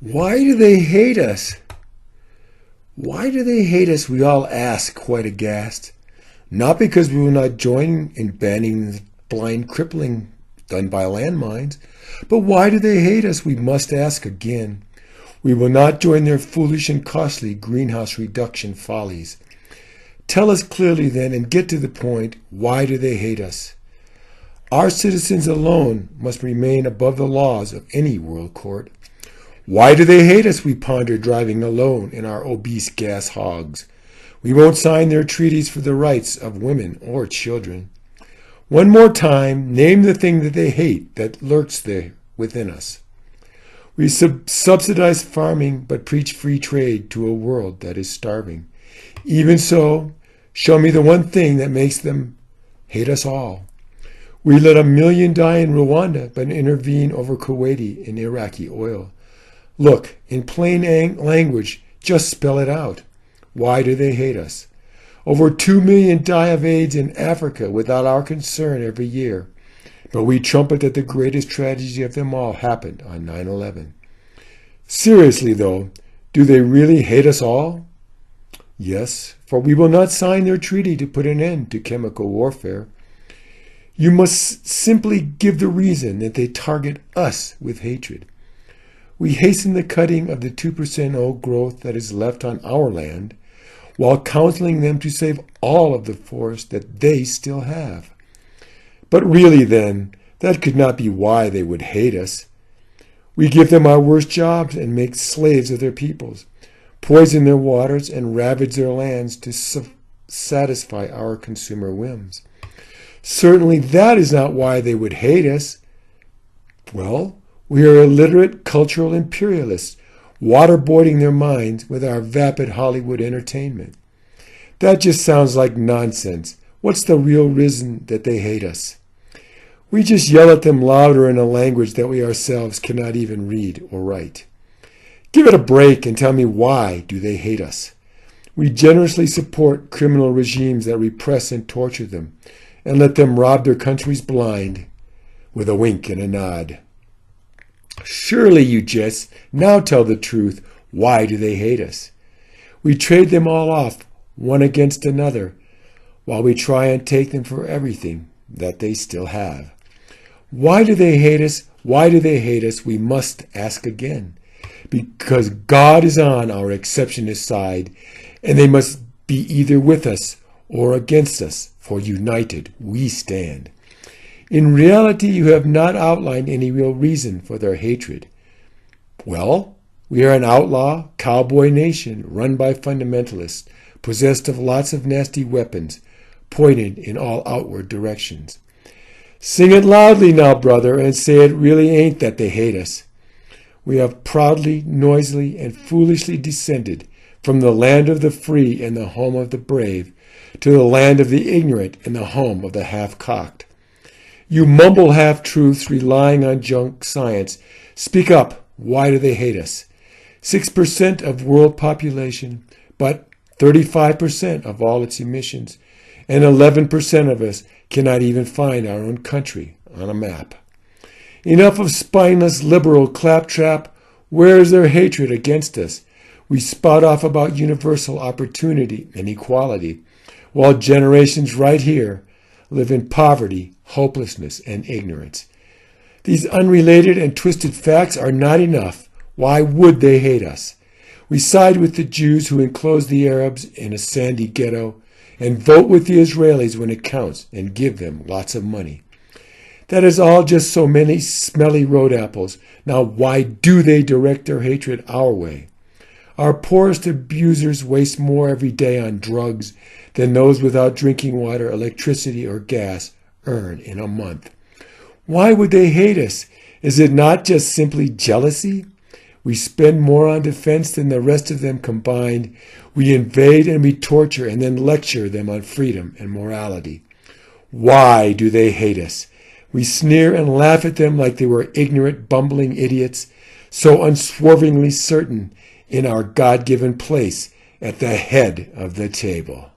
Why do they hate us? Why do they hate us, we all ask, quite aghast. Not because we will not join in banning the blind crippling done by landmines, but why do they hate us, we must ask again. We will not join their foolish and costly greenhouse reduction follies. Tell us clearly then, and get to the point, why do they hate us? Our citizens alone must remain above the laws of any world court. Why do they hate us, we ponder, driving alone in our obese gas hogs? We won't sign their treaties for the rights of women or children. One more time, name the thing that they hate that lurks there within us. We subsidize farming but preach free trade to a world that is starving. Even so, show me the one thing that makes them hate us all. We let 1 million die in Rwanda but intervene over Kuwaiti and Iraqi oil. Look, in plain language, just spell it out. Why do they hate us? Over 2 million die of AIDS in Africa without our concern every year. But we trumpet that the greatest tragedy of them all happened on 9/11. Seriously, though, do they really hate us all? Yes, for we will not sign their treaty to put an end to chemical warfare. You must simply give the reason that they target us with hatred. We hasten the cutting of the 2% old growth that is left on our land, while counseling them to save all of the forest that they still have. But really then, that could not be why they would hate us. We give them our worst jobs and make slaves of their peoples, poison their waters and ravage their lands to satisfy our consumer whims. Certainly that is not why they would hate us. Well, we are illiterate cultural imperialists, waterboarding their minds with our vapid Hollywood entertainment. That just sounds like nonsense. What's the real reason that they hate us? We just yell at them louder in a language that we ourselves cannot even read or write. Give it a break and tell me, why do they hate us? We generously support criminal regimes that repress and torture them and let them rob their countries blind, with a wink and a nod. Surely you just now tell the truth. Why do they hate us? We trade them all off, one against another, while we try and take them for everything that they still have. Why do they hate us? Why do they hate us? We must ask again. Because God is on our exceptionist side, and they must be either with us or against us, for united we stand. In reality, you have not outlined any real reason for their hatred. Well, we are an outlaw, cowboy nation run by fundamentalists, possessed of lots of nasty weapons, pointed in all outward directions. Sing it loudly now, brother, and say it really ain't that they hate us. We have proudly, noisily, and foolishly descended from the land of the free and the home of the brave to the land of the ignorant and the home of the half-cocked. You mumble half-truths relying on junk science. Speak up. Why do they hate us? 6% of world population, but 35% of all its emissions, and 11% of us cannot even find our own country on a map. Enough of spineless liberal claptrap. Where is their hatred against us? We spout off about universal opportunity and equality, while generations right here live in poverty, hopelessness, and ignorance. These unrelated and twisted facts are not enough. Why would they hate us? We side with the Jews who enclose the Arabs in a sandy ghetto and vote with the Israelis when it counts and give them lots of money. That is all just so many smelly road apples. Now why do they direct their hatred our way? Our poorest abusers waste more every day on drugs than those without drinking water, electricity, or gas earn in a month. Why would they hate us? Is it not just simply jealousy? We spend more on defense than the rest of them combined. We invade and we torture and then lecture them on freedom and morality. Why do they hate us? We sneer and laugh at them like they were ignorant, bumbling idiots, so unswervingly certain in our God-given place at the head of the table.